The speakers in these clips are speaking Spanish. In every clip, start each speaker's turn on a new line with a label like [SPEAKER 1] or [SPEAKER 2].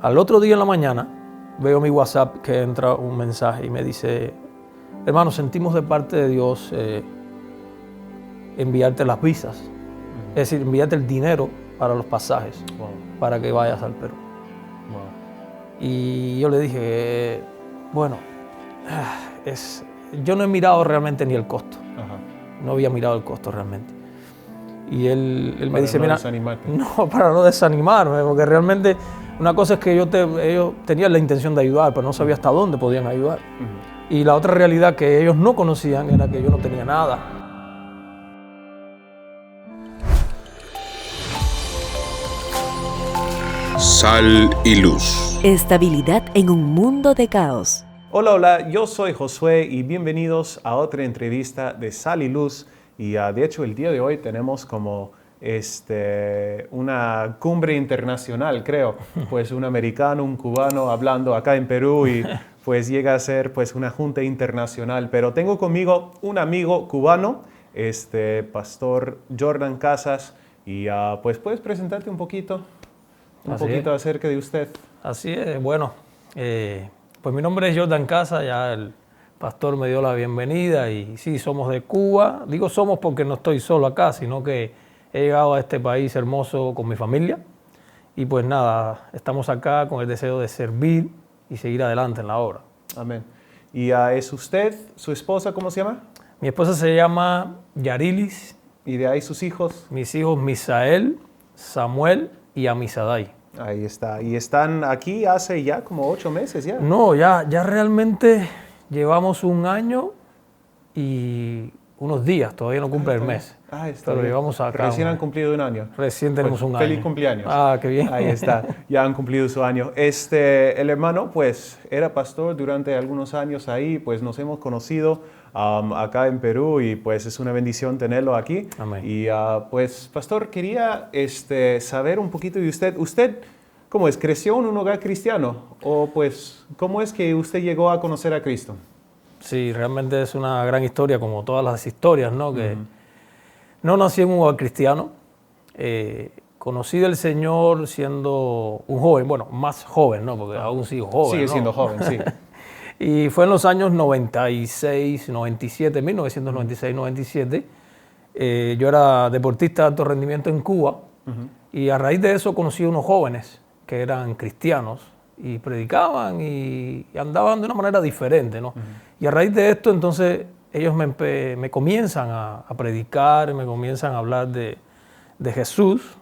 [SPEAKER 1] Al otro día en la mañana veo mi WhatsApp que entra un mensaje y me dice: hermano, sentimos de parte de Dios enviarte las visas, es decir, enviarte el dinero para los pasajes, para que vayas al Perú. Y yo le dije, bueno, yo no he mirado realmente ni el costo. No había mirado el costo realmente. Y él me dice,
[SPEAKER 2] no
[SPEAKER 1] mira,
[SPEAKER 2] desanimarte.
[SPEAKER 1] no, para no desanimarme, porque realmente una cosa es que ellos tenían la intención de ayudar, pero no sabía hasta dónde podían ayudar. Y la otra realidad que ellos no conocían era que yo no tenía nada.
[SPEAKER 3] Sal y luz.
[SPEAKER 4] Estabilidad en un mundo de caos.
[SPEAKER 2] Hola, yo soy Josué y bienvenidos a otra entrevista de Sal y Luz. Y de hecho el día de hoy tenemos como una cumbre internacional, creo. Pues un americano, un cubano hablando acá en Perú y pues llega a ser pues una junta internacional. Pero tengo conmigo un amigo cubano, Pastor Jordan Casas. Y pues puedes presentarte un poquito acerca de usted.
[SPEAKER 1] Así es, bueno, pues mi nombre es Jordan Casas, ya el pastor me dio la bienvenida y sí, somos de Cuba. Digo somos porque no estoy solo acá, sino que he llegado a este país hermoso con mi familia y pues nada, estamos acá con el deseo de servir y seguir adelante en la obra.
[SPEAKER 2] Amén. ¿Y es usted, su esposa, cómo se llama?
[SPEAKER 1] Mi esposa se llama Yarilis.
[SPEAKER 2] ¿Y de ahí sus hijos?
[SPEAKER 1] Mis hijos Misael, Samuel y Amisadai.
[SPEAKER 2] Ahí está. ¿Y están aquí hace ya como 8 meses ya?
[SPEAKER 1] No, ya realmente llevamos 1 año y unos días, todavía no cumple el mes.
[SPEAKER 2] Está
[SPEAKER 1] pero
[SPEAKER 2] bien.
[SPEAKER 1] llevamos acá.
[SPEAKER 2] Recién han cumplido 1 año.
[SPEAKER 1] Recién tenemos
[SPEAKER 2] pues,
[SPEAKER 1] 1 año.
[SPEAKER 2] Feliz cumpleaños.
[SPEAKER 1] Qué bien.
[SPEAKER 2] Ahí está, ya han cumplido su año. El hermano pues era pastor durante algunos años ahí, pues nos hemos conocido acá en Perú y pues es una bendición tenerlo aquí.
[SPEAKER 1] Amén.
[SPEAKER 2] Y pues pastor, quería saber un poquito de usted. ¿Usted cómo es? ¿Creció en un hogar cristiano? ¿O pues cómo es que usted llegó a conocer a Cristo?
[SPEAKER 1] Sí, realmente es una gran historia, como todas las historias, ¿no? Que no nací en un hogar cristiano. Conocí del Señor siendo un joven, bueno, más joven, ¿no? Porque aún sigo joven.
[SPEAKER 2] Sigue
[SPEAKER 1] ¿no?
[SPEAKER 2] siendo joven, sí.
[SPEAKER 1] Y fue en los años 96, 97, 1996, 97. Yo era deportista de alto rendimiento en Cuba y a raíz de eso conocí a unos jóvenes que eran cristianos y predicaban y andaban de una manera diferente, ¿no? Y a raíz de esto, entonces, ellos me comienzan a predicar, me comienzan a hablar de Jesús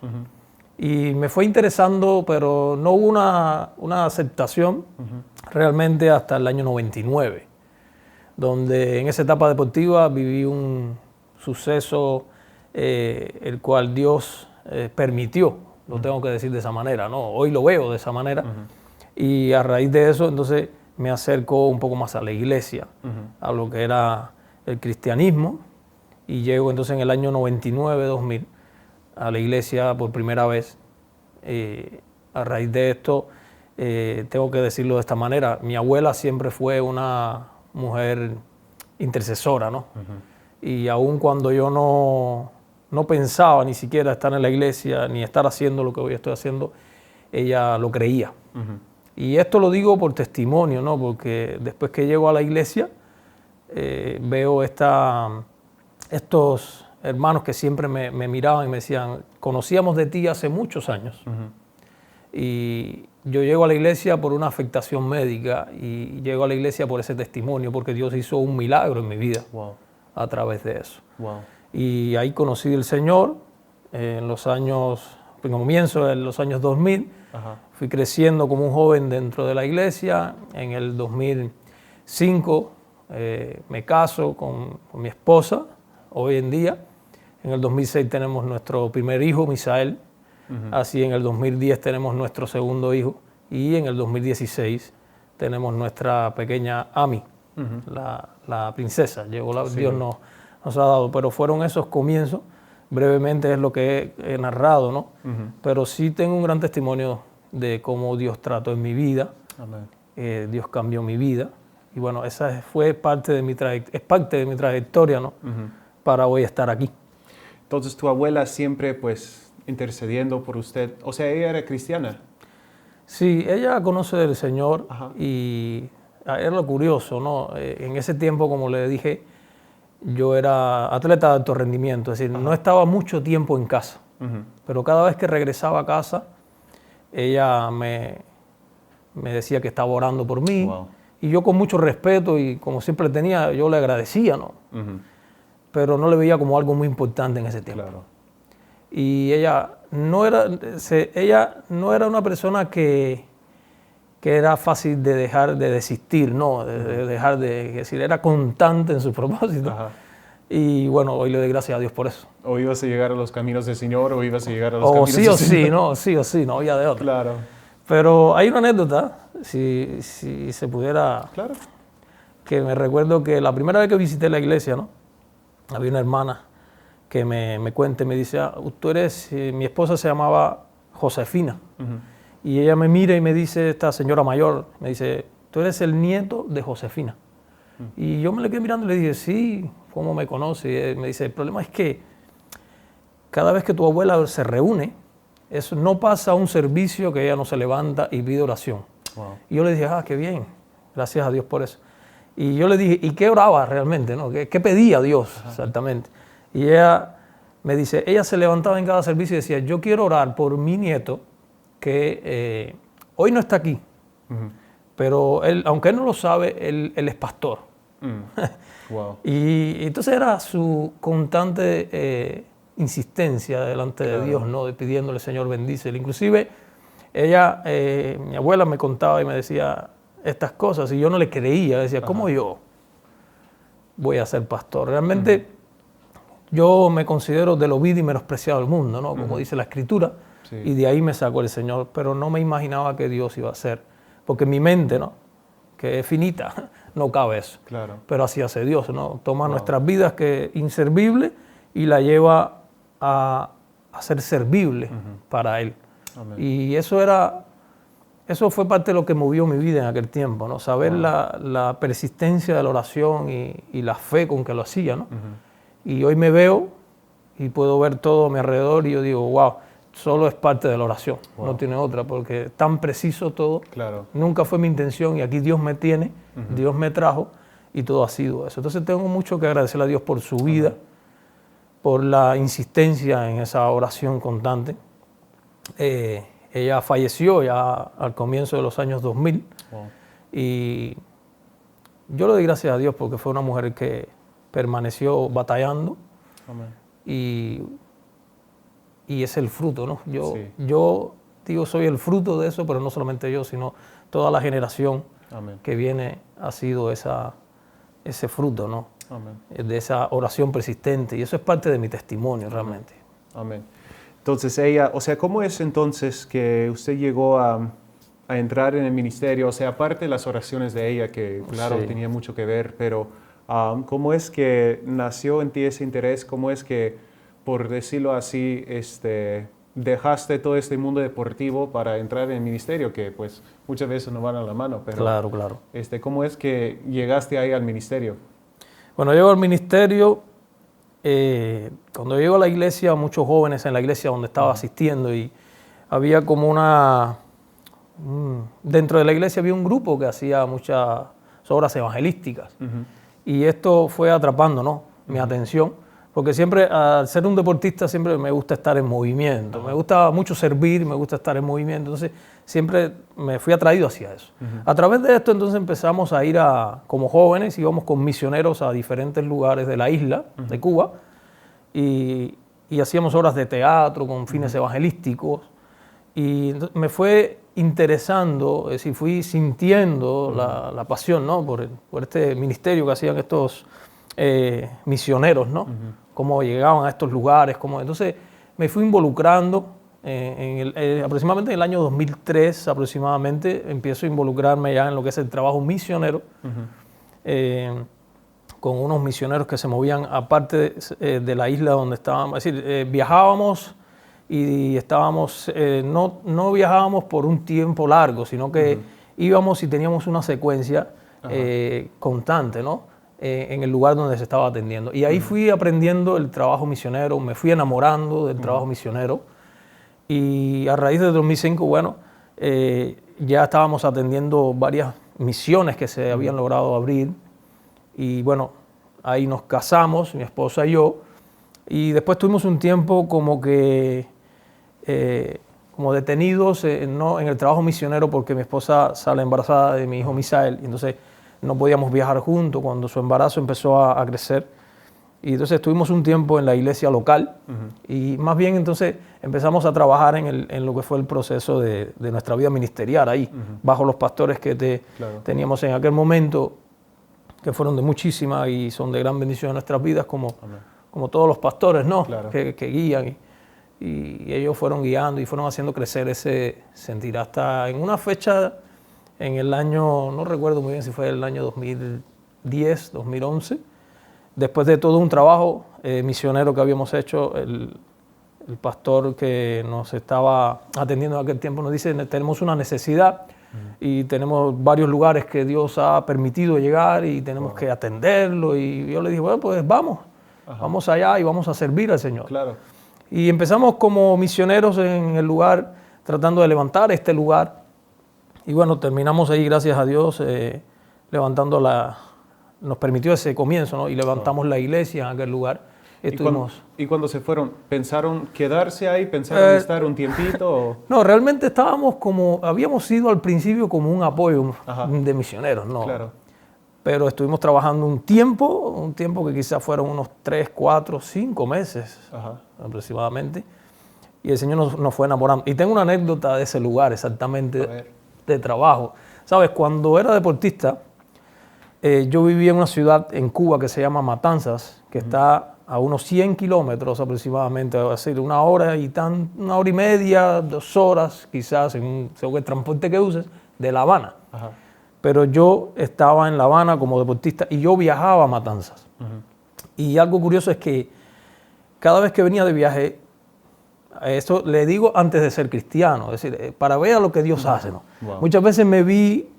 [SPEAKER 1] y me fue interesando, pero no hubo una aceptación realmente hasta el año 99, donde en esa etapa deportiva viví un suceso el cual Dios permitió, lo tengo que decir de esa manera, ¿no? Hoy lo veo de esa manera. Y a raíz de eso, entonces, me acerco un poco más a la iglesia, a lo que era el cristianismo, y llego entonces en el año 99, 2000, a la iglesia por primera vez. A raíz de esto, tengo que decirlo de esta manera, mi abuela siempre fue una mujer intercesora, ¿no? Y aun cuando yo no pensaba ni siquiera estar en la iglesia, ni estar haciendo lo que hoy estoy haciendo, ella lo creía. Y esto lo digo por testimonio, ¿no? Porque después que llego a la iglesia, veo estos hermanos que siempre me miraban y me decían, conocíamos de ti hace muchos años. Y yo llego a la iglesia por una afectación médica y llego a la iglesia por ese testimonio, porque Dios hizo un milagro en mi vida a través de eso. Y ahí conocí al Señor en comienzo de los años 2000. Fui creciendo como un joven dentro de la iglesia. En el 2005 me caso con mi esposa, hoy en día. En el 2006 tenemos nuestro primer hijo, Misael. Así en el 2010 tenemos nuestro segundo hijo. Y en el 2016 tenemos nuestra pequeña Ami, la princesa. Dios nos ha dado, pero fueron esos comienzos. Brevemente es lo que he narrado, ¿no? Pero sí tengo un gran testimonio de cómo Dios trató en mi vida. Dios cambió mi vida. Y bueno, esa fue parte de mi trayectoria, ¿no? Para hoy estar aquí.
[SPEAKER 2] Entonces tu abuela siempre pues intercediendo por usted, o sea, ella era cristiana.
[SPEAKER 1] Sí, ella conoce del Señor.
[SPEAKER 2] Ajá.
[SPEAKER 1] Y es lo curioso, ¿no? En ese tiempo, como le dije, yo era atleta de alto rendimiento, es decir, no estaba mucho tiempo en casa, pero cada vez que regresaba a casa, ella me decía que estaba orando por mí,
[SPEAKER 2] Wow.
[SPEAKER 1] y yo con mucho respeto y como siempre tenía, yo le agradecía, ¿no? Pero no le veía como algo muy importante en ese tiempo.
[SPEAKER 2] Claro.
[SPEAKER 1] Y ella no era una persona que era fácil de dejar de desistir, ¿no? De dejar de decir, era constante en su propósito.
[SPEAKER 2] Ajá.
[SPEAKER 1] Y bueno, hoy le doy gracias a Dios por eso.
[SPEAKER 2] O ibas a llegar a los caminos del Señor o ibas a llegar a los
[SPEAKER 1] O
[SPEAKER 2] caminos
[SPEAKER 1] sí
[SPEAKER 2] del
[SPEAKER 1] o
[SPEAKER 2] Señor.
[SPEAKER 1] sí, ¿no? Sí o sí, no había de otra.
[SPEAKER 2] Claro.
[SPEAKER 1] Pero hay una anécdota, si se pudiera,
[SPEAKER 2] Claro.
[SPEAKER 1] que me recuerdo que la primera vez que visité la iglesia, ¿no? Había una hermana que me cuenta y me dice, tú eres, mi esposa se llamaba Josefina. Y ella me mira y me dice, esta señora mayor, me dice, tú eres el nieto de Josefina. Y yo me le quedé mirando y le dije, sí, ¿cómo me conoce? Y él me dice, el problema es que cada vez que tu abuela se reúne, eso no pasa un servicio que ella no se levanta y pide oración.
[SPEAKER 2] Wow.
[SPEAKER 1] Y yo le dije, qué bien, gracias a Dios por eso. Y yo le dije, ¿y qué oraba realmente? ¿No? ¿Qué pedía a Dios exactamente? Y ella me dice, ella se levantaba en cada servicio y decía, yo quiero orar por mi nieto que hoy no está aquí, pero él, aunque él no lo sabe, él es pastor.
[SPEAKER 2] Wow.
[SPEAKER 1] Y entonces era su constante insistencia delante de Dios, ¿no? Pidiéndole, Señor, bendícele. Inclusive, ella, mi abuela me contaba y me decía estas cosas y yo no le creía. Decía, ¿cómo yo voy a ser pastor? Realmente yo me considero de lo vil y menospreciado del mundo, ¿no? Como dice la Escritura.
[SPEAKER 2] Sí.
[SPEAKER 1] Y de ahí me sacó el Señor, pero no me imaginaba que Dios iba a hacer. Porque mi mente, ¿no? Que es finita, no cabe eso.
[SPEAKER 2] Claro.
[SPEAKER 1] Pero así hace Dios, ¿no? Toma nuestras vidas que es inservible y la lleva a ser servible para Él.
[SPEAKER 2] Amén.
[SPEAKER 1] Y eso fue parte de lo que movió mi vida en aquel tiempo, ¿no? Saber la persistencia de la oración y la fe con que lo hacía, ¿no? Y hoy me veo y puedo ver todo a mi alrededor y yo digo, wow, solo es parte de la oración, no tiene otra, porque es tan preciso todo.
[SPEAKER 2] Claro.
[SPEAKER 1] Nunca fue mi intención y aquí Dios me tiene, Dios me trajo y todo ha sido eso. Entonces tengo mucho que agradecerle a Dios por su vida, por la insistencia en esa oración constante. Ella falleció ya al comienzo de los años 2000 y yo le doy gracias a Dios porque fue una mujer que permaneció batallando.
[SPEAKER 2] Amén.
[SPEAKER 1] Y es el fruto, ¿no?
[SPEAKER 2] Sí.
[SPEAKER 1] Yo digo, soy el fruto de eso, pero no solamente yo, sino toda la generación
[SPEAKER 2] Amén.
[SPEAKER 1] que viene ha sido ese fruto, ¿no?
[SPEAKER 2] Amén.
[SPEAKER 1] De esa oración persistente. Y eso es parte de mi testimonio realmente.
[SPEAKER 2] Amén. Entonces ella, o sea, ¿cómo es entonces que usted llegó a entrar en el ministerio? O sea, aparte de las oraciones de ella, que claro,
[SPEAKER 1] Sí.
[SPEAKER 2] tenía mucho que ver, pero ¿cómo es que nació en ti ese interés? ¿Cómo es que, por decirlo así, dejaste todo este mundo deportivo para entrar en el ministerio? Que pues muchas veces no van a la mano, pero
[SPEAKER 1] Claro, claro.
[SPEAKER 2] ¿cómo es que llegaste ahí al ministerio?
[SPEAKER 1] Bueno, llego al ministerio, cuando llego a la iglesia, muchos jóvenes en la iglesia donde estaba asistiendo y había como dentro de la iglesia había un grupo que hacía muchas obras evangelísticas y esto fue atrapando, ¿no? Mi atención, porque siempre, al ser un deportista, siempre me gusta estar en movimiento, me gusta mucho servir, me gusta estar en movimiento, entonces siempre me fui atraído hacia eso. A través de esto entonces empezamos a ir como jóvenes, íbamos con misioneros a diferentes lugares de la isla de Cuba y hacíamos obras de teatro con fines evangelísticos y me fue interesando, es decir, fui sintiendo la pasión, ¿no? por este ministerio que hacían estos misioneros, ¿no? Cómo llegaban a estos lugares, entonces me fui involucrando. Aproximadamente en el año 2003 aproximadamente empiezo a involucrarme ya en lo que es el trabajo misionero con unos misioneros que se movían aparte de la isla donde estábamos, es decir, viajábamos y estábamos, no viajábamos por un tiempo largo, sino que íbamos y teníamos una secuencia constante, ¿no? En el lugar donde se estaba atendiendo. Y ahí fui aprendiendo el trabajo misionero, me fui enamorando del trabajo misionero. Y a raíz de 2005, bueno, ya estábamos atendiendo varias misiones que se habían logrado abrir. Y bueno, ahí nos casamos, mi esposa y yo. Y después tuvimos un tiempo como que como detenidos en el trabajo misionero, porque mi esposa sale embarazada de mi hijo Misael, y entonces no podíamos viajar juntos cuando su embarazo empezó a crecer. Y entonces estuvimos un tiempo en la iglesia local y más bien entonces empezamos a trabajar en lo que fue el proceso de nuestra vida ministerial ahí, bajo los pastores que teníamos en aquel momento, que fueron de muchísima y son de gran bendición en nuestras vidas, como todos los pastores, ¿no?
[SPEAKER 2] Claro.
[SPEAKER 1] Que guían. Y ellos fueron guiando y fueron haciendo crecer ese sentir. Hasta en una fecha, en el año, no recuerdo muy bien si fue el año 2010, 2011, después de todo un trabajo misionero que habíamos hecho, el pastor que nos estaba atendiendo en aquel tiempo nos dice: tenemos una necesidad y tenemos varios lugares que Dios ha permitido llegar y tenemos que atenderlo. Y yo le dije: bueno, pues vamos allá y vamos a servir al Señor.
[SPEAKER 2] Claro.
[SPEAKER 1] Y empezamos como misioneros en el lugar, tratando de levantar este lugar. Y bueno, terminamos ahí, gracias a Dios, levantando nos permitió ese comienzo, ¿no? Y levantamos la iglesia en aquel lugar.
[SPEAKER 2] ¿Y cuando se fueron, pensaron quedarse ahí? ¿Pensaron estar un tiempito? ¿O?
[SPEAKER 1] No, realmente habíamos sido al principio como un apoyo de misioneros, ¿no?
[SPEAKER 2] Claro.
[SPEAKER 1] Pero estuvimos trabajando un tiempo que quizás fueron unos 3, 4, 5 meses aproximadamente. Y el Señor nos fue enamorando. Y tengo una anécdota de ese lugar exactamente de trabajo. ¿Sabes? Cuando era deportista, yo vivía en una ciudad en Cuba que se llama Matanzas, que está a unos 100 kilómetros aproximadamente, es decir, una hora y media, 2 horas quizás, según el transporte que uses, de La Habana. Pero yo estaba en La Habana como deportista y yo viajaba a Matanzas. Y algo curioso es que cada vez que venía de viaje, eso le digo antes de ser cristiano, es decir, para ver lo que Dios hace, ¿no?
[SPEAKER 2] Wow.
[SPEAKER 1] Muchas veces me vi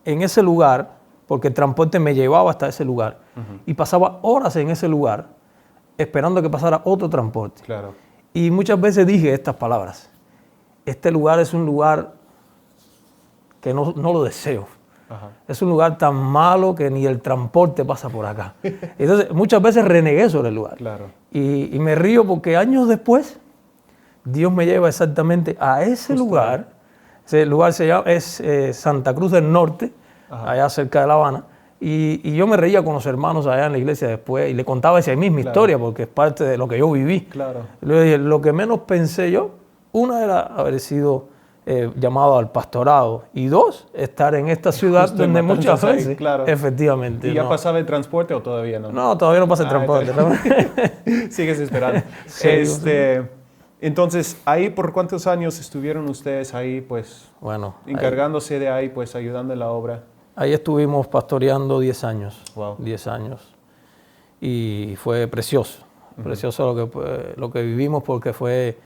[SPEAKER 1] en ese lugar, porque el transporte me llevaba hasta ese lugar, y pasaba horas en ese lugar esperando que pasara otro transporte.
[SPEAKER 2] Claro.
[SPEAKER 1] Y muchas veces dije estas palabras: este lugar es un lugar que no lo deseo. Es un lugar tan malo que ni el transporte pasa por acá. Entonces, muchas veces renegué sobre el lugar.
[SPEAKER 2] Claro.
[SPEAKER 1] Y me río porque años después, Dios me lleva exactamente a ese lugar. Ese lugar es Santa Cruz del Norte, allá cerca de La Habana. Y yo me reía con los hermanos allá en la iglesia después y le contaba esa misma historia, porque es parte de lo que yo viví.
[SPEAKER 2] Claro.
[SPEAKER 1] Le dije: lo que menos pensé yo, una era haber sido llamado al pastorado, y 2, estar en esta ciudad donde muchas veces,
[SPEAKER 2] claro.
[SPEAKER 1] Efectivamente.
[SPEAKER 2] ¿Y ya pasaba el transporte o todavía no?
[SPEAKER 1] No, todavía no pasa el transporte.
[SPEAKER 2] Sigues esperando.
[SPEAKER 1] Sí,
[SPEAKER 2] Entonces, ¿ahí por cuántos años estuvieron ustedes ahí, pues, encargándose de ahí, pues, ayudando en la obra?
[SPEAKER 1] Ahí estuvimos pastoreando 10 años.
[SPEAKER 2] Wow.
[SPEAKER 1] 10 años. Y fue precioso. Precioso lo que vivimos, porque fue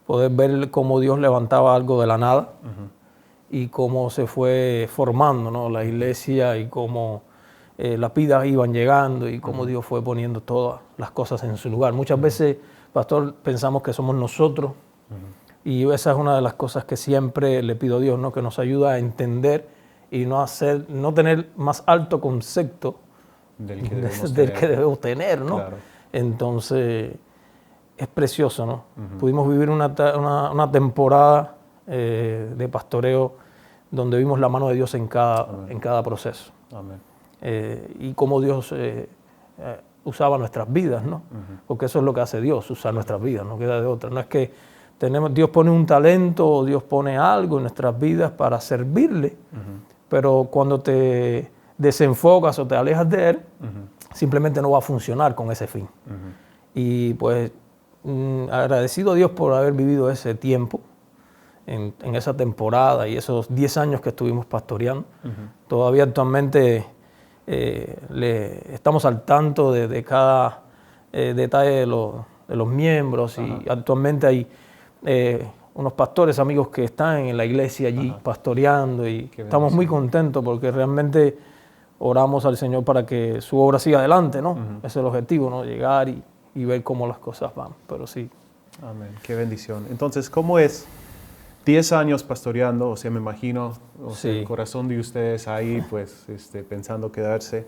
[SPEAKER 1] poder ver cómo Dios levantaba algo de la nada y cómo se fue formando, ¿no? La iglesia, y cómo las vidas iban llegando y cómo Dios fue poniendo todas las cosas en su lugar. Muchas veces, pastor, pensamos que somos nosotros, y esa es una de las cosas que siempre le pido a Dios, ¿no? Que nos ayuda a entender y no tener más alto concepto del que debemos tener, ¿no?
[SPEAKER 2] Claro.
[SPEAKER 1] Entonces, es precioso, ¿no? Pudimos vivir una temporada de pastoreo donde vimos la mano de Dios en cada proceso.
[SPEAKER 2] Amén.
[SPEAKER 1] Y cómo Dios usaba nuestras vidas, ¿no? Porque eso es lo que hace Dios, usar nuestras vidas, no queda de otra. No es que Dios pone un talento o Dios pone algo en nuestras vidas para servirle, pero cuando te desenfocas o te alejas de Él, simplemente no va a funcionar con ese fin. Y pues agradecido a Dios por haber vivido ese tiempo, en esa temporada y esos 10 años que estuvimos pastoreando. Todavía actualmente estamos al tanto de cada detalle de los miembros, y actualmente hay unos pastores amigos que están en la iglesia allí pastoreando, y estamos muy contentos porque realmente oramos al Señor para que su obra siga adelante, ¿no? Ese es el objetivo, ¿no? Llegar y ver cómo las cosas van, pero sí.
[SPEAKER 2] Amén, qué bendición. Entonces, ¿cómo es 10 años pastoreando, o sea, me imagino, o sea,
[SPEAKER 1] Sí.
[SPEAKER 2] el corazón de ustedes ahí, pues, pensando quedarse.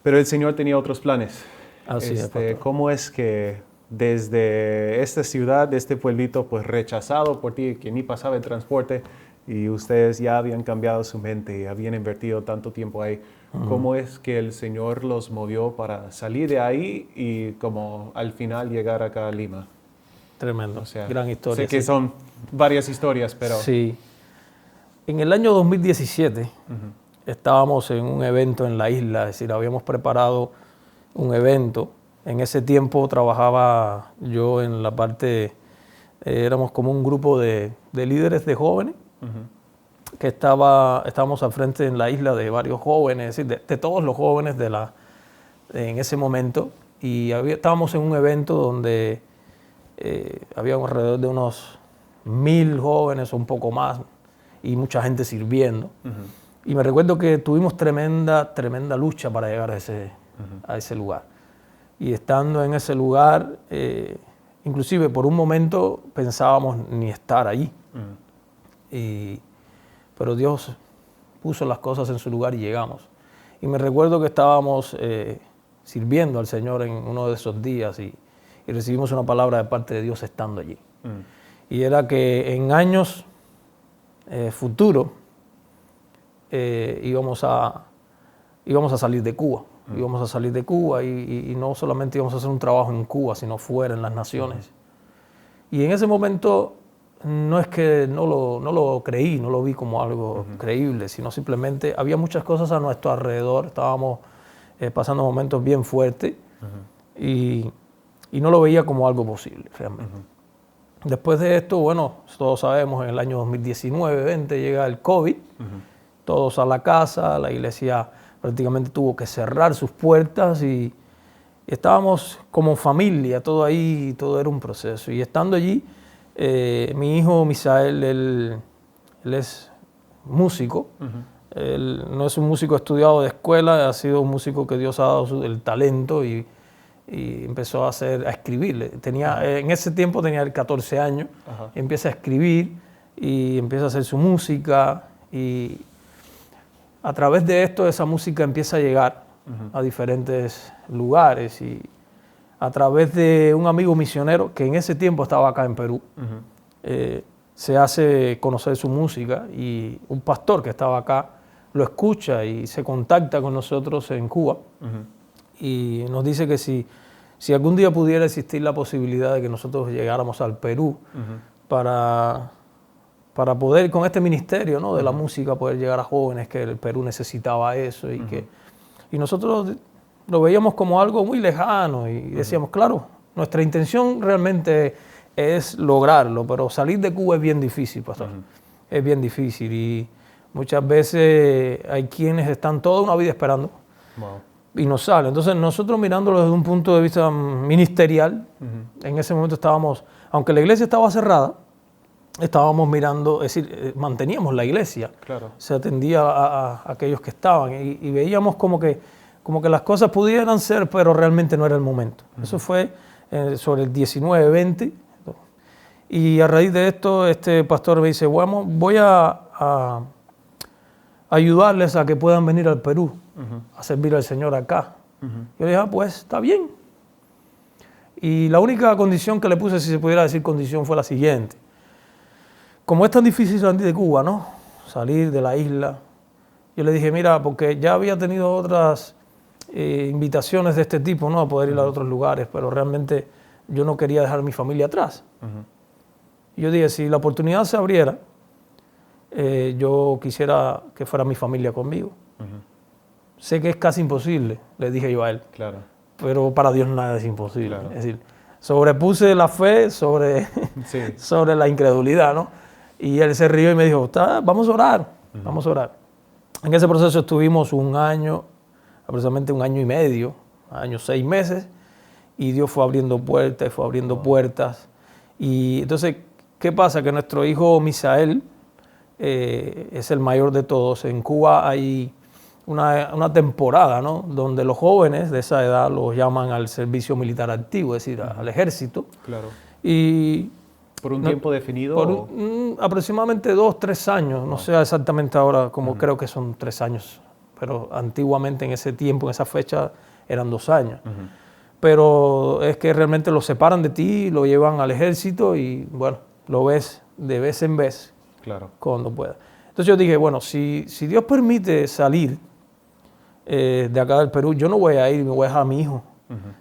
[SPEAKER 2] Pero el Señor tenía otros planes.
[SPEAKER 1] Así es, pastor.
[SPEAKER 2] ¿Cómo es que desde esta ciudad, de este pueblito, pues rechazado por ti, que ni pasaba el transporte, y ustedes ya habían cambiado su mente y habían invertido tanto tiempo ahí, cómo es que el Señor los movió para salir de ahí y como al final llegar acá a Lima?
[SPEAKER 1] Tremendo,
[SPEAKER 2] O sea,
[SPEAKER 1] gran historia.
[SPEAKER 2] sé que
[SPEAKER 1] sí.
[SPEAKER 2] son varias historias, pero...
[SPEAKER 1] Sí. En el año 2017 estábamos en un evento en la isla, es decir, habíamos preparado un evento. En ese tiempo trabajaba yo en la parte, éramos como un grupo de líderes de jóvenes, que estábamos al frente en la isla de varios jóvenes, es decir, de todos los jóvenes en ese momento. Y estábamos en un evento donde había alrededor de unos 1000 jóvenes o un poco más y mucha gente sirviendo. Y me recuerdo que tuvimos tremenda lucha para llegar a ese lugar. Y estando en ese lugar, inclusive por un momento pensábamos ni estar allí. Pero Dios puso las cosas en su lugar y llegamos. Y me recuerdo que estábamos sirviendo al Señor en uno de esos días y recibimos una palabra de parte de Dios estando allí. Y era que en años futuros íbamos a salir de Cuba. Íbamos a salir de Cuba y no solamente íbamos a hacer un trabajo en Cuba, sino fuera, en las naciones. Y en ese momento no es que no lo creí, no lo vi como algo creíble, sino simplemente había muchas cosas a nuestro alrededor. Estábamos pasando momentos bien fuertes y no lo veía como algo posible realmente. Después de esto, bueno, todos sabemos, en el año 2019-20 llega el COVID, todos a la casa, la iglesia prácticamente tuvo que cerrar sus puertas y estábamos como familia, todo ahí, todo era un proceso. Y estando allí, mi hijo Misael, él es músico, él no es un músico estudiado de escuela, ha sido un músico que Dios ha dado el talento y empezó a escribir. En ese tiempo tenía 14 años, empieza a escribir y empieza a hacer su música y a través de esto esa música empieza a llegar a diferentes lugares y a través de un amigo misionero que en ese tiempo estaba acá en Perú, se hace conocer su música y un pastor que estaba acá lo escucha y se contacta con nosotros en Cuba y nos dice que si algún día pudiera existir la posibilidad de que nosotros llegáramos al Perú para poder, con este ministerio, ¿no?, de la música, poder llegar a jóvenes, que el Perú necesitaba eso y nosotros lo veíamos como algo muy lejano y decíamos, claro, nuestra intención realmente es lograrlo, pero salir de Cuba es bien difícil, pastor. Es bien difícil y muchas veces hay quienes están toda una vida esperando y no salen. Entonces nosotros mirándolo desde un punto de vista ministerial, en ese momento estábamos, aunque la iglesia estaba cerrada, estábamos mirando, es decir, manteníamos la iglesia, se atendía a aquellos que estaban y veíamos como que las cosas pudieran ser, pero realmente no era el momento. Eso fue sobre el 19-20 y a raíz de esto este pastor me dice, bueno, voy a ayudarles a que puedan venir al Perú a servir al Señor acá. Yo le dije, pues está bien. Y la única condición que le puse, si se pudiera decir condición, fue la siguiente. Como es tan difícil salir de Cuba, ¿no?, salir de la isla, yo le dije, mira, porque ya había tenido otras invitaciones de este tipo, ¿no?, a poder ir a otros lugares, pero realmente yo no quería dejar a mi familia atrás. Y yo dije, si la oportunidad se abriera, yo quisiera que fuera mi familia conmigo. Sé que es casi imposible, le dije yo a él, pero para Dios nada es imposible. Es decir, sobrepuse la fe sobre la incredulidad, ¿no? Y él se rió y me dijo, vamos a orar, vamos a orar. En ese proceso estuvimos un año, aproximadamente 1 año y medio, 6 meses, y Dios fue abriendo puertas y fue abriendo puertas. Y entonces, ¿qué pasa? Que nuestro hijo Misael es el mayor de todos. En Cuba hay una temporada, ¿no?, donde los jóvenes de esa edad los llaman al servicio militar activo, es decir, al ejército. Y
[SPEAKER 2] ¿Por un tiempo definido?
[SPEAKER 1] Por aproximadamente 2, 3 años, no sé exactamente ahora, como creo que son 3 años, pero antiguamente en ese tiempo, en esa fecha, eran 2 años. Pero es que realmente lo separan de ti, lo llevan al ejército y bueno, lo ves de vez en vez,
[SPEAKER 2] Claro.
[SPEAKER 1] cuando pueda. Entonces yo dije, bueno, si Dios permite salir de acá del Perú, yo no voy a ir, me voy a dejar a mi hijo.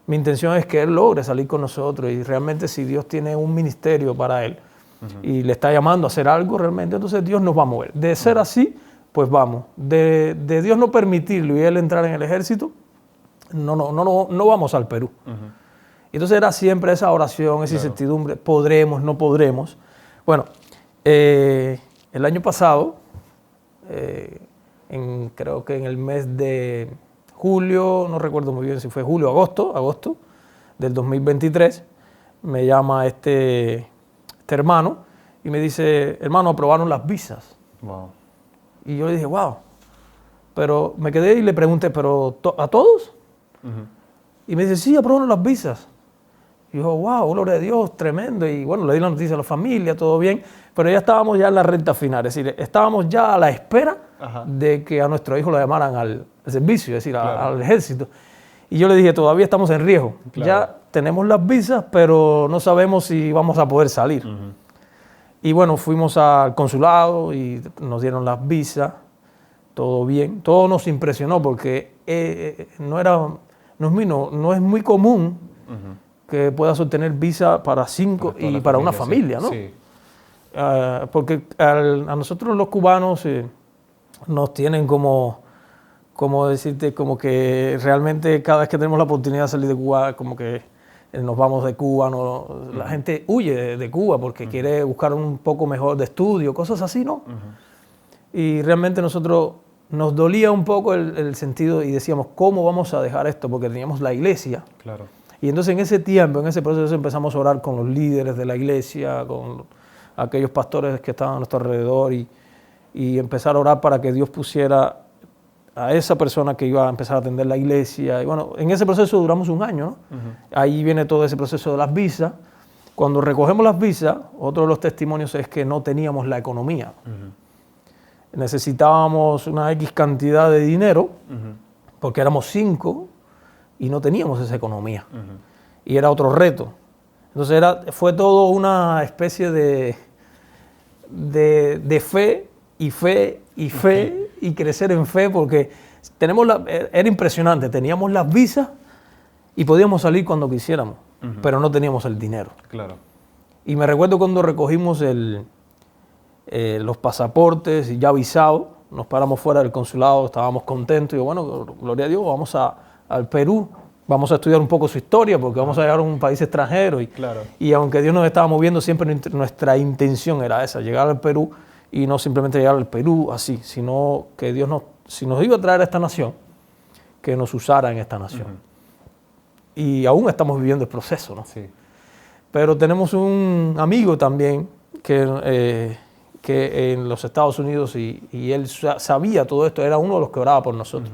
[SPEAKER 1] Mi intención es que él logre salir con nosotros y realmente si Dios tiene un ministerio para él y le está llamando a hacer algo realmente, entonces Dios nos va a mover. De ser así, pues vamos. De Dios no permitirlo y él entrar en el ejército, no vamos al Perú. Entonces era siempre esa oración, esa incertidumbre, podremos, no podremos. Bueno, el año pasado, creo que en el mes de julio, no recuerdo muy bien si fue julio o agosto del 2023, me llama este hermano y me dice, hermano, aprobaron las visas.
[SPEAKER 2] Wow.
[SPEAKER 1] Y yo le dije, wow. Pero me quedé y le pregunté, ¿pero a todos? Y me dice, sí, aprobaron las visas. Y yo, wow, gloria a Dios, tremendo. Y bueno, le di la noticia a la familia, todo bien. Pero ya estábamos ya en la recta final. Es decir, estábamos ya a la espera de que a nuestro hijo lo llamaran al servicio, es decir, al ejército. Y yo le dije, todavía estamos en riesgo. Ya tenemos las visas, pero no sabemos si vamos a poder salir. Y bueno, fuimos al consulado y nos dieron las visas. Todo bien. Todo nos impresionó porque no es muy común que puedas obtener visa para 5 y para una familia, ¿no?
[SPEAKER 2] Sí.
[SPEAKER 1] Porque a nosotros los cubanos nos tienen como decirte, como que realmente cada vez que tenemos la oportunidad de salir de Cuba, como que nos vamos de Cuba, la gente huye de Cuba porque quiere buscar un poco mejor de estudio, cosas así, ¿no? Y realmente nosotros nos dolía un poco el sentido y decíamos, ¿cómo vamos a dejar esto? Porque teníamos la iglesia.
[SPEAKER 2] Claro.
[SPEAKER 1] Y entonces en ese tiempo, en ese proceso empezamos a orar con los líderes de la iglesia, con aquellos pastores que estaban a nuestro alrededor y empezar a orar para que Dios pusiera a esa persona que iba a empezar a atender la iglesia. Y bueno, en ese proceso duramos 1 año, ¿no? Ahí viene todo ese proceso de las visas. Cuando recogemos las visas, otro de los testimonios es que no teníamos la economía. Necesitábamos una X cantidad de dinero, porque éramos 5 y no teníamos esa economía. Y era otro reto. Entonces fue todo una especie de fe y fe y fe y crecer en fe, porque era impresionante. Teníamos las visas y podíamos salir cuando quisiéramos, pero no teníamos el dinero.
[SPEAKER 2] Claro.
[SPEAKER 1] Y me recuerdo cuando recogimos los pasaportes y ya visados, nos paramos fuera del consulado, estábamos contentos. Y yo, bueno, gloria a Dios, vamos al Perú, vamos a estudiar un poco su historia porque vamos a llegar a un país extranjero. Y aunque Dios nos estaba moviendo, siempre nuestra intención era esa, llegar al Perú y no simplemente llegar al Perú así, sino que Dios si nos iba a traer a esta nación, que nos usara en esta nación. Y aún estamos viviendo el proceso, ¿no?
[SPEAKER 2] Sí.
[SPEAKER 1] Pero tenemos un amigo también que en los Estados Unidos y él sabía todo esto, era uno de los que oraba por nosotros.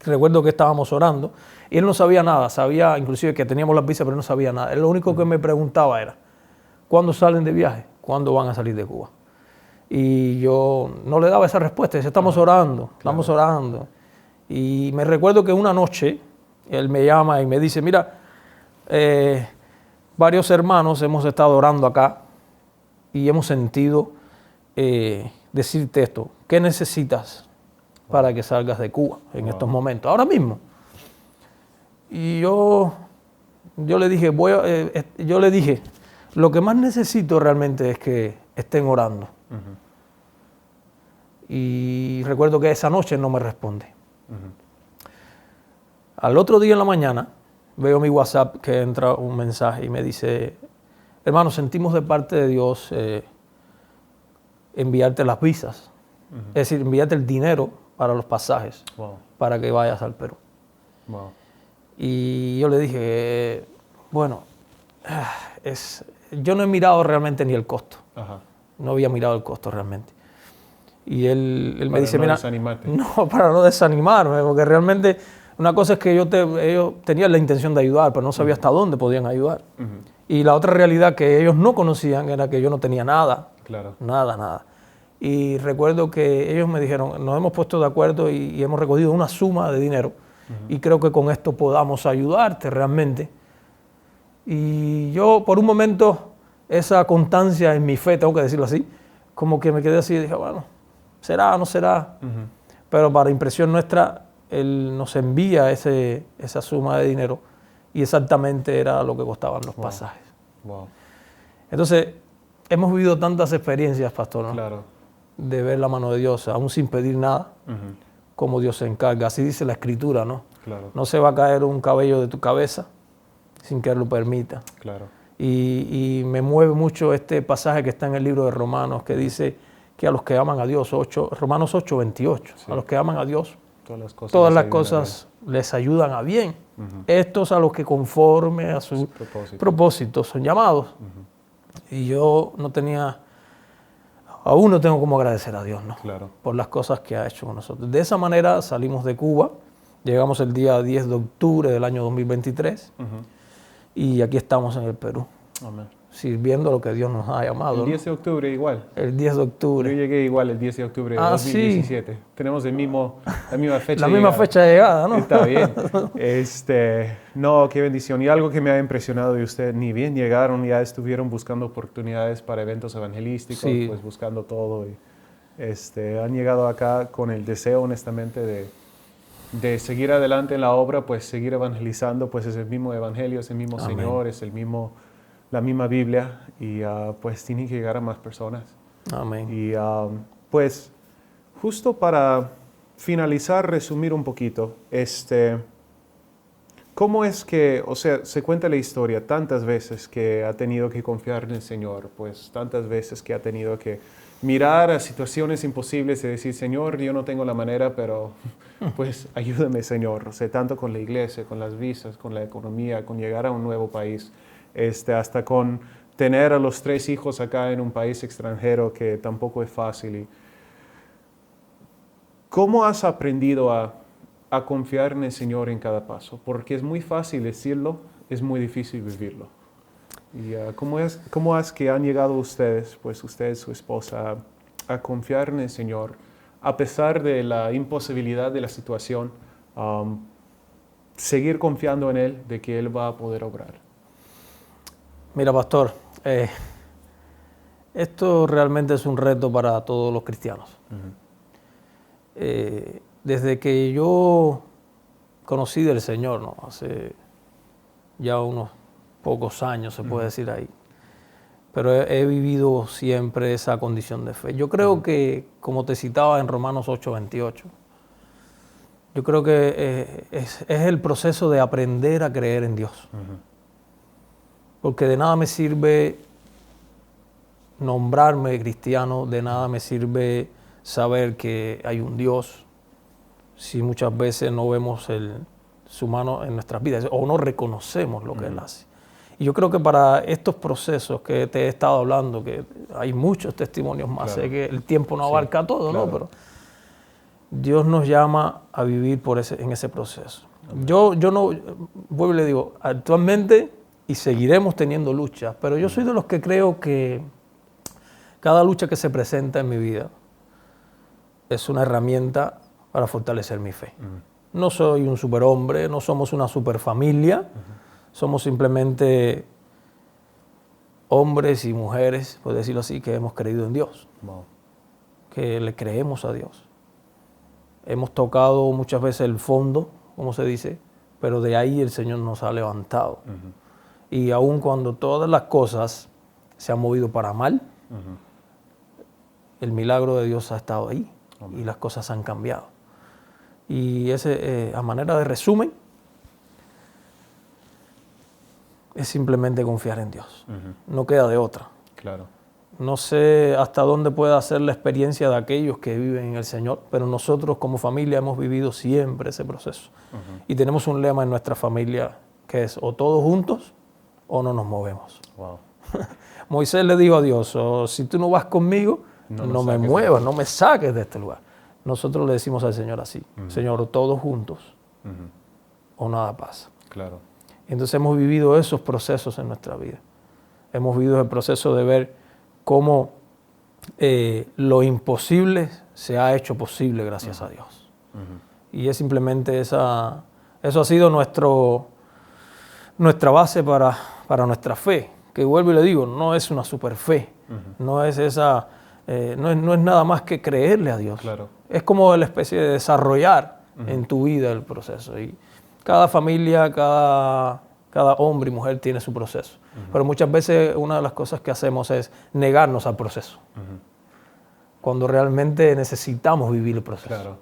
[SPEAKER 1] Recuerdo que estábamos orando y él no sabía nada, sabía inclusive que teníamos las visas, pero no sabía nada. Él lo único que me preguntaba era, ¿cuándo salen de viaje? ¿Cuándo van a salir de Cuba? Y yo no le daba esa respuesta, decía, estamos orando. Y me recuerdo que una noche él me llama y me dice, mira, varios hermanos hemos estado orando acá y hemos sentido decirte esto, ¿qué necesitas para que salgas de Cuba en estos momentos, ahora mismo? Y yo le dije, lo que más necesito realmente es que estén orando. Y recuerdo que esa noche no me responde. Al otro día en la mañana veo mi WhatsApp que entra un mensaje y me dice, hermano, sentimos de parte de Dios enviarte las visas, es decir, enviarte el dinero para los pasajes, para que vayas al Perú. Y yo le dije, bueno, yo no he mirado realmente ni el costo. No había mirado el costo realmente. Y él me dice, mira, no, para no desanimarme, porque realmente Una cosa es que ellos tenían la intención de ayudar, pero no sabía hasta dónde podían ayudar. Y la otra realidad que ellos no conocían era que yo no tenía nada.
[SPEAKER 2] Claro.
[SPEAKER 1] Nada. Y recuerdo que ellos me dijeron, nos hemos puesto de acuerdo y hemos recogido una suma de dinero y creo que con esto podamos ayudarte realmente. Y yo por un momento, esa constancia en mi fe, tengo que decirlo así, como que me quedé así y dije, bueno, será, no será. Pero para impresión nuestra, él nos envía esa suma de dinero y exactamente era lo que costaban los pasajes.
[SPEAKER 2] Wow.
[SPEAKER 1] Entonces, hemos vivido tantas experiencias, pastor, ¿no?
[SPEAKER 2] Claro.
[SPEAKER 1] De ver la mano de Dios, aún sin pedir nada, como Dios se encarga. Así dice la Escritura, ¿no?
[SPEAKER 2] Claro.
[SPEAKER 1] No se va a caer un cabello de tu cabeza sin que Él lo permita.
[SPEAKER 2] Claro.
[SPEAKER 1] Y me mueve mucho este pasaje que está en el libro de Romanos, que dice que a los que aman a Dios, Romanos 8:28, sí. A los que aman a Dios, todas las cosas les ayudan a bien. Estos a los que conforme a su propósito son llamados. Y yo aún no tengo cómo agradecer a Dios, ¿no?
[SPEAKER 2] Claro.
[SPEAKER 1] Por las cosas que ha hecho con nosotros. De esa manera salimos de Cuba, llegamos el día 10 de octubre del año 2023 y aquí estamos en el Perú. Amén. Sirviendo lo que Dios nos ha llamado.
[SPEAKER 2] El 10 de octubre igual.
[SPEAKER 1] El 10 de octubre.
[SPEAKER 2] Yo llegué igual el 10 de octubre de 2017. Sí. Tenemos la misma fecha.
[SPEAKER 1] La misma fecha de llegada, ¿no?
[SPEAKER 2] Está bien. No, qué bendición. Y algo que me ha impresionado de usted, ni bien llegaron, ya estuvieron buscando oportunidades para eventos evangelísticos, sí. Pues buscando todo. Y, han llegado acá con el deseo, honestamente, de seguir adelante en la obra, pues seguir evangelizando, pues es el mismo evangelio, es el mismo Amén. Señor, es la misma Biblia y pues tiene que llegar a más personas.
[SPEAKER 1] Amén.
[SPEAKER 2] Y pues justo para finalizar, resumir un poquito, ¿cómo es que, se cuenta la historia tantas veces que ha tenido que confiar en el Señor, pues tantas veces que ha tenido que mirar a situaciones imposibles y decir, Señor, yo no tengo la manera, pero pues ayúdame, Señor, tanto con la iglesia, con las visas, con la economía, con llegar a un nuevo país, hasta con tener a los 3 hijos acá en un país extranjero que tampoco es fácil. ¿Cómo has aprendido a confiar en el Señor en cada paso? Porque es muy fácil decirlo, es muy difícil vivirlo. ¿Y cómo es que han llegado ustedes, pues usted, su esposa, a confiar en el Señor, a pesar de la imposibilidad de la situación, seguir confiando en Él, de que Él va a poder obrar?
[SPEAKER 1] Mira, pastor, esto realmente es un reto para todos los cristianos. Desde que yo conocí del Señor, ¿no? Hace ya unos pocos años, se puede decir ahí, pero he vivido siempre esa condición de fe. Yo creo que, como te citaba en Romanos 8:28, yo creo que es el proceso de aprender a creer en Dios. Porque de nada me sirve nombrarme cristiano, de nada me sirve saber que hay un Dios, si muchas veces no vemos su mano en nuestras vidas o no reconocemos lo que Él hace. Y yo creo que para estos procesos que te he estado hablando, que hay muchos testimonios más, claro. Sé que el tiempo no abarca todo, claro. ¿No? Pero Dios nos llama a vivir en ese proceso. Yo no, vuelvo y le digo, actualmente, y seguiremos teniendo luchas, pero yo soy de los que creo que cada lucha que se presenta en mi vida es una herramienta para fortalecer mi fe. No soy un superhombre, no somos una superfamilia, somos simplemente hombres y mujeres, por decirlo así, que hemos creído en Dios, que le creemos a Dios. Hemos tocado muchas veces el fondo, como se dice, pero de ahí el Señor nos ha levantado. Y aun cuando todas las cosas se han movido para mal, el milagro de Dios ha estado ahí. Amén. Y las cosas han cambiado. Y a manera de resumen, es simplemente confiar en Dios. No queda de otra.
[SPEAKER 2] Claro.
[SPEAKER 1] No sé hasta dónde pueda ser la experiencia de aquellos que viven en el Señor, pero nosotros como familia hemos vivido siempre ese proceso. Y tenemos un lema en nuestra familia que es o todos juntos o no nos movemos.
[SPEAKER 2] Wow.
[SPEAKER 1] Moisés le dijo a Dios, si tú no vas conmigo, no me muevas, no me saques de este lugar. Nosotros le decimos al Señor así, Señor, todos juntos o nada pasa.
[SPEAKER 2] Claro.
[SPEAKER 1] Entonces hemos vivido esos procesos en nuestra vida. Hemos vivido el proceso de ver cómo lo imposible se ha hecho posible gracias a Dios. Y es simplemente eso ha sido nuestra base para nuestra fe, que vuelvo y le digo, no es una super fe, no es no es nada más que creerle a Dios.
[SPEAKER 2] Claro.
[SPEAKER 1] Es como la especie de desarrollar en tu vida el proceso. Y cada familia, cada hombre y mujer tiene su proceso. Pero muchas veces una de las cosas que hacemos es negarnos al proceso. Cuando realmente necesitamos vivir el proceso.
[SPEAKER 2] Claro.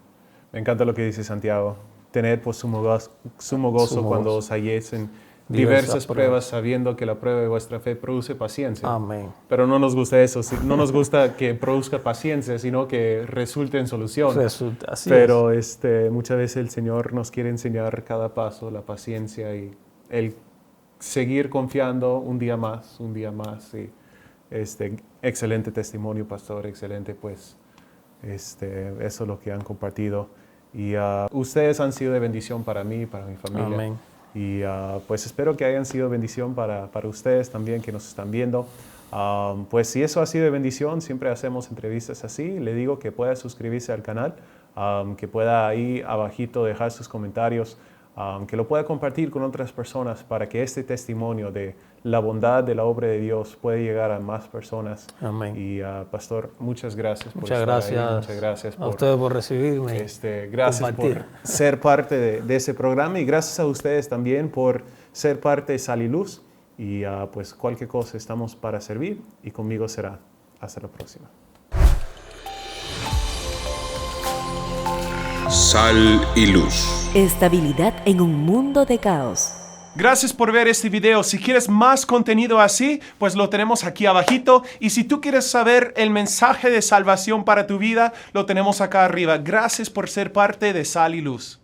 [SPEAKER 2] Me encanta lo que dice Santiago. Tener pues sumo gozo cuando os halléis en diversas pruebas, sabiendo que la prueba de vuestra fe produce paciencia.
[SPEAKER 1] Amén.
[SPEAKER 2] Pero no nos gusta eso. No nos gusta que produzca paciencia, sino que resulte en solución.
[SPEAKER 1] Así
[SPEAKER 2] Pero muchas veces el Señor nos quiere enseñar cada paso, la paciencia y el seguir confiando un día más. Y excelente testimonio, pastor, excelente, pues, eso es lo que han compartido. Y ustedes han sido de bendición para mí, para mi familia.
[SPEAKER 1] Amén.
[SPEAKER 2] Y pues espero que hayan sido bendición para ustedes también que nos están viendo. Pues si eso ha sido de bendición, siempre hacemos entrevistas así. Le digo que pueda suscribirse al canal, que pueda ahí abajito dejar sus comentarios, que lo pueda compartir con otras personas para que este testimonio de la bondad de la obra de Dios pueda llegar a más personas.
[SPEAKER 1] Amén.
[SPEAKER 2] Y pastor, muchas gracias por
[SPEAKER 1] Muchas
[SPEAKER 2] estar
[SPEAKER 1] gracias.
[SPEAKER 2] ahí. Muchas gracias
[SPEAKER 1] a ustedes por recibirme.
[SPEAKER 2] Gracias
[SPEAKER 1] compartir.
[SPEAKER 2] por ser parte de ese programa y gracias a ustedes también por ser parte de Sal y Luz. Y pues cualquier cosa estamos para servir y conmigo será. Hasta la próxima.
[SPEAKER 3] Sal y Luz.
[SPEAKER 4] Estabilidad en un mundo de caos.
[SPEAKER 2] Gracias por ver este video. Si quieres más contenido así, pues lo tenemos aquí abajito. Y si tú quieres saber el mensaje de salvación para tu vida, lo tenemos acá arriba. Gracias por ser parte de Sal y Luz.